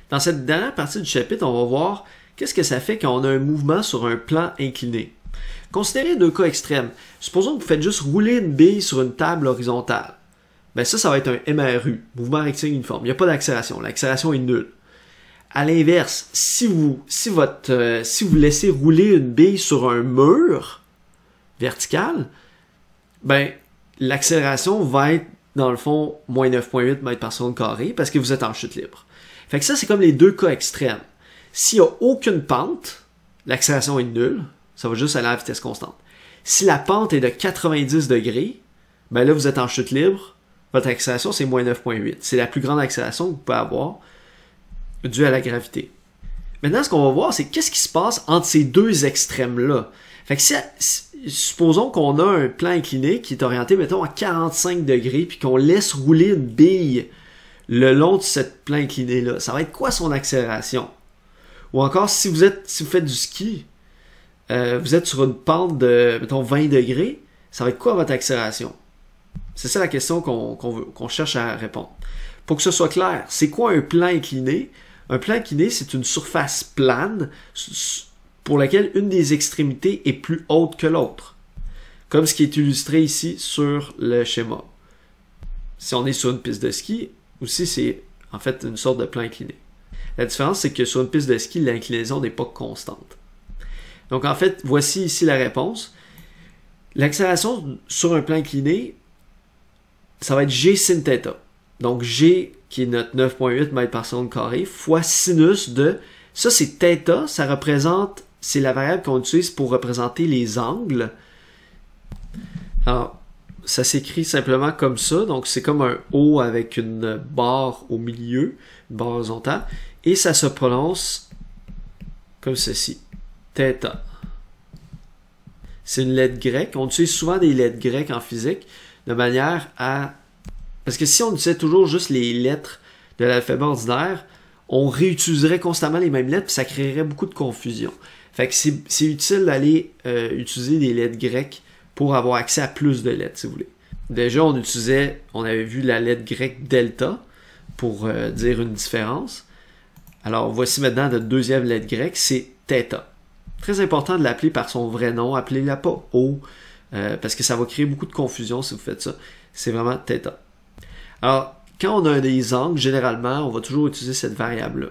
Dans cette dernière partie du chapitre, on va voir qu'est-ce que ça fait quand on a un mouvement sur un plan incliné. Considérez deux cas extrêmes. Supposons que vous faites juste rouler une bille sur une table horizontale. Ben ça va être un MRU, mouvement rectiligne uniforme. Il n'y a pas d'accélération. L'accélération est nulle. À l'inverse, si vous laissez rouler une bille sur un mur vertical, ben l'accélération va être, dans le fond, moins 9,8 mètres par seconde carré parce que vous êtes en chute libre. Fait que ça, c'est comme les deux cas extrêmes. S'il n'y a aucune pente, l'accélération est nulle. Ça va juste aller à la vitesse constante. Si la pente est de 90 degrés, ben là, vous êtes en chute libre. Votre accélération, c'est moins 9,8. C'est la plus grande accélération que vous pouvez avoir due à la gravité. Maintenant, ce qu'on va voir, c'est qu'est-ce qui se passe entre ces deux extrêmes-là. Fait que supposons qu'on a un plan incliné qui est orienté, mettons, à 45 degrés, puis qu'on laisse rouler une bille le long de cette plan incliné-là. Ça va être quoi son accélération? Ou encore, si vous faites du ski, vous êtes sur une pente de, mettons, 20 degrés, ça va être quoi votre accélération? C'est ça la question qu'on cherche à répondre. Pour que ce soit clair, c'est quoi un plan incliné? Un plan incliné, c'est une surface plane pour laquelle une des extrémités est plus haute que l'autre. Comme ce qui est illustré ici sur le schéma. Si on est sur une piste de ski, aussi c'est en fait une sorte de plan incliné. La différence, c'est que sur une piste de ski, l'inclinaison n'est pas constante. Donc en fait, voici ici la réponse. L'accélération sur un plan incliné, ça va être G sin θ. Donc G, qui est notre 9,8 mètres par seconde carré, fois sinus de... Ça, c'est θ, ça représente... C'est la variable qu'on utilise pour représenter les angles. Alors, ça s'écrit simplement comme ça. Donc, c'est comme un O avec une barre au milieu, une barre horizontale. Et ça se prononce comme ceci. θ. C'est une lettre grecque. On utilise souvent des lettres grecques en physique de manière à... Parce que si on utilisait toujours juste les lettres de l'alphabet ordinaire, on réutiliserait constamment les mêmes lettres et ça créerait beaucoup de confusion. Fait que c'est utile d'aller utiliser des lettres grecques pour avoir accès à plus de lettres, si vous voulez. Déjà, on avait vu la lettre grecque delta pour dire une différence. Alors, voici maintenant notre deuxième lettre grecque, c'est θ. Très important de l'appeler par son vrai nom, appelez-la pas O, parce que ça va créer beaucoup de confusion si vous faites ça. C'est vraiment θ. Alors, quand on a des angles, généralement, on va toujours utiliser cette variable-là.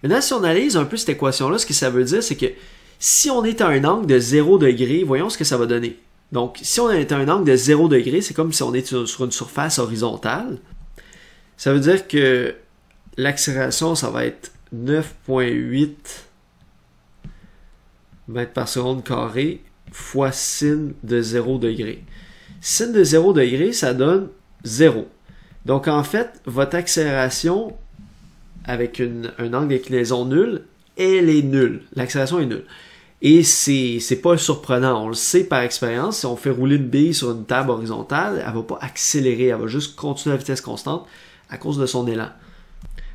Maintenant, si on analyse un peu cette équation-là, ce que ça veut dire, c'est que si on est à un angle de 0 degré, voyons ce que ça va donner. Donc, si on est à un angle de 0 degré, c'est comme si on est sur une surface horizontale. Ça veut dire que l'accélération, ça va être 9,8 mètres par seconde carré fois sin de 0 degré. Sin de 0 degré, ça donne 0. Donc, en fait, votre accélération avec un angle d'inclinaison nul, elle est nulle. L'accélération est nulle. Et c'est pas surprenant. On le sait par expérience. Si on fait rouler une bille sur une table horizontale, elle va pas accélérer. Elle va juste continuer à vitesse constante à cause de son élan.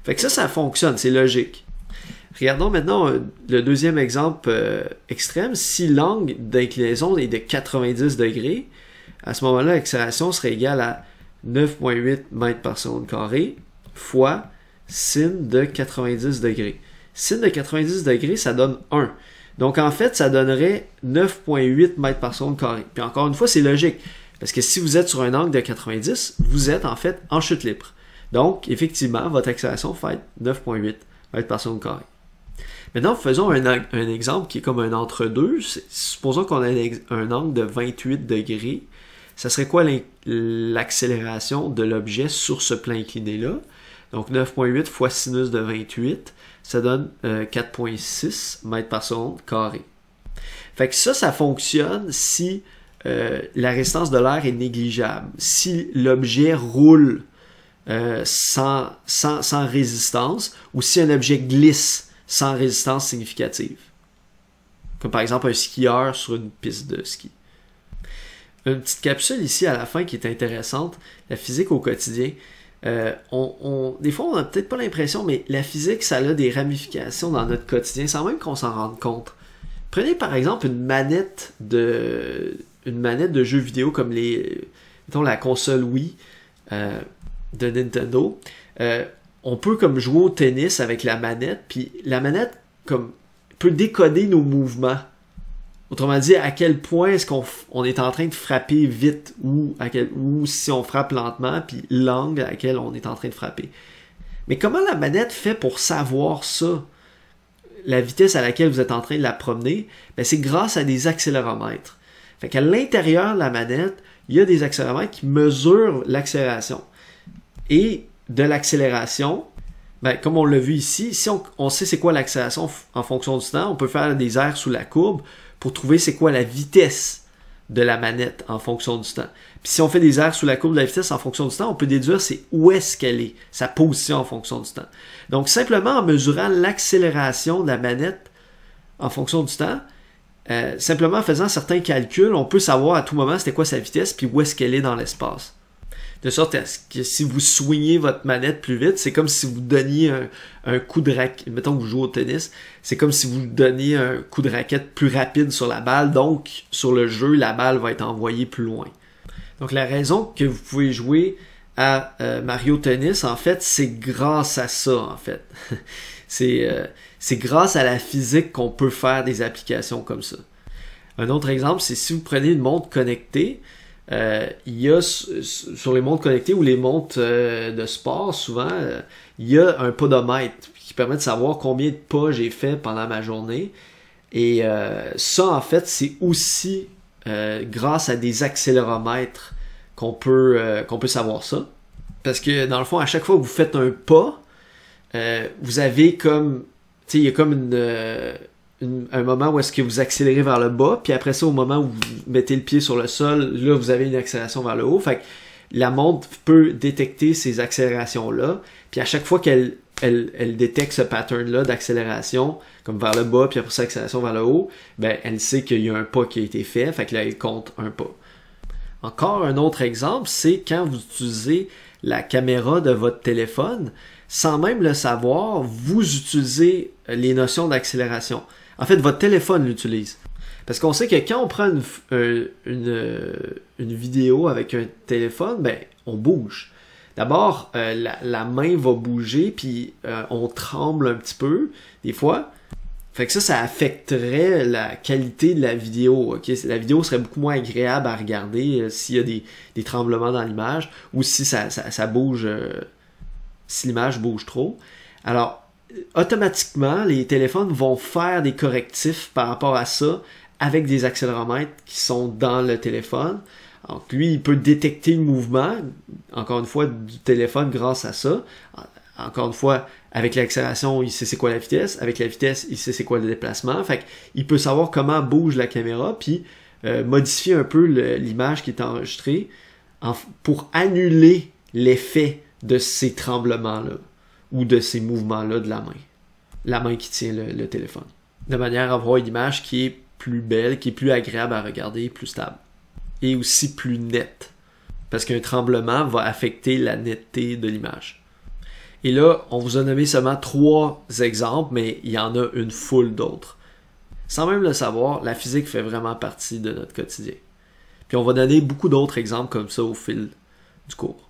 Fait que ça fonctionne. C'est logique. Regardons maintenant le deuxième exemple extrême. Si l'angle d'inclinaison est de 90 degrés, à ce moment-là, l'accélération serait égale à 9,8 mètres par seconde carré fois sin de 90 degrés. Sin de 90 degrés, ça donne 1. Donc, en fait, ça donnerait 9,8 mètres par seconde carré. Puis encore une fois, c'est logique. Parce que si vous êtes sur un angle de 90, vous êtes en fait en chute libre. Donc, effectivement, votre accélération va être 9,8 mètres par seconde carré. Maintenant, faisons un exemple qui est comme un entre-deux. Supposons qu'on a un angle de 28 degrés. Ça serait quoi l'accélération de l'objet sur ce plan incliné-là? Donc 9,8 fois sinus de 28, ça donne 4,6 mètres par seconde carré. Fait que ça fonctionne si la résistance de l'air est négligeable. Si l'objet roule sans résistance ou si un objet glisse sans résistance significative. Comme par exemple un skieur sur une piste de ski. Une petite capsule ici à la fin qui est intéressante, la physique au quotidien. Des fois, on n'a peut-être pas l'impression, mais la physique, ça a des ramifications dans notre quotidien sans même qu'on s'en rende compte. Prenez par exemple une manette de jeux vidéo comme mettons la console Wii de Nintendo. on peut comme jouer au tennis avec la manette, puis la manette comme peut décoder nos mouvements. Autrement dit, à quel point est-ce qu'on est en train de frapper vite ou si on frappe lentement, puis l'angle à laquelle on est en train de frapper. Mais comment la manette fait pour savoir ça? La vitesse à laquelle vous êtes en train de la promener, ben c'est grâce à des accéléromètres. Fait qu'à l'intérieur de la manette, il y a des accéléromètres qui mesurent l'accélération. Et de l'accélération, ben, comme on l'a vu ici, si on sait c'est quoi l'accélération en fonction du temps, on peut faire des airs sous la courbe pour trouver c'est quoi la vitesse de la manette en fonction du temps. Puis si on fait des airs sous la courbe de la vitesse en fonction du temps, on peut déduire c'est où est-ce qu'elle est, sa position en fonction du temps. Donc simplement en mesurant l'accélération de la manette en fonction du temps, simplement en faisant certains calculs, on peut savoir à tout moment c'était quoi sa vitesse puis où est-ce qu'elle est dans l'espace. De sorte à ce que si vous swingez votre manette plus vite, c'est comme si vous donniez un coup de raquette. Mettons que vous jouez au tennis, c'est comme si vous donniez un coup de raquette plus rapide sur la balle. Donc, sur le jeu, la balle va être envoyée plus loin. Donc, la raison que vous pouvez jouer à Mario Tennis, en fait, c'est grâce à ça, en fait. C'est grâce à la physique qu'on peut faire des applications comme ça. Un autre exemple, c'est si vous prenez une montre connectée, il y a sur les montres connectées ou les montres de sport, souvent, il y a un podomètre qui permet de savoir combien de pas j'ai fait pendant ma journée. Et ça, en fait, c'est aussi grâce à des accéléromètres qu'on peut savoir ça. Parce que, dans le fond, à chaque fois que vous faites un pas, vous avez comme, tu sais, il y a comme un moment où est-ce que vous accélérez vers le bas, puis après ça, au moment où vous mettez le pied sur le sol, là, vous avez une accélération vers le haut. Fait que la montre peut détecter ces accélérations-là, puis à chaque fois qu'elle détecte ce pattern-là d'accélération, comme vers le bas, puis après ça, accélération vers le haut, ben, elle sait qu'il y a un pas qui a été fait, fait que là, elle compte un pas. Encore un autre exemple, c'est quand vous utilisez la caméra de votre téléphone, sans même le savoir, vous utilisez les notions d'accélération. En fait, votre téléphone l'utilise. Parce qu'on sait que quand on prend une vidéo avec un téléphone, ben, on bouge. D'abord, la main va bouger, puis on tremble un petit peu, des fois. Fait que ça affecterait la qualité de la vidéo. Okay? La vidéo serait beaucoup moins agréable à regarder s'il y a des tremblements dans l'image, ou si ça bouge, si l'image bouge trop. Alors, automatiquement, les téléphones vont faire des correctifs par rapport à ça avec des accéléromètres qui sont dans le téléphone. Donc, lui, il peut détecter le mouvement, encore une fois, du téléphone grâce à ça. Encore une fois, avec l'accélération, il sait c'est quoi la vitesse. Avec la vitesse, il sait c'est quoi le déplacement. Fait qu'il peut savoir comment bouge la caméra, puis modifier un peu l'image qui est enregistrée pour annuler l'effet de ces tremblements-là ou de ces mouvements-là de la main qui tient le téléphone. De manière à avoir une image qui est plus belle, qui est plus agréable à regarder, plus stable. Et aussi plus nette. Parce qu'un tremblement va affecter la netteté de l'image. Et là, on vous a nommé seulement 3 exemples, mais il y en a une foule d'autres. Sans même le savoir, la physique fait vraiment partie de notre quotidien. Puis on va donner beaucoup d'autres exemples comme ça au fil du cours.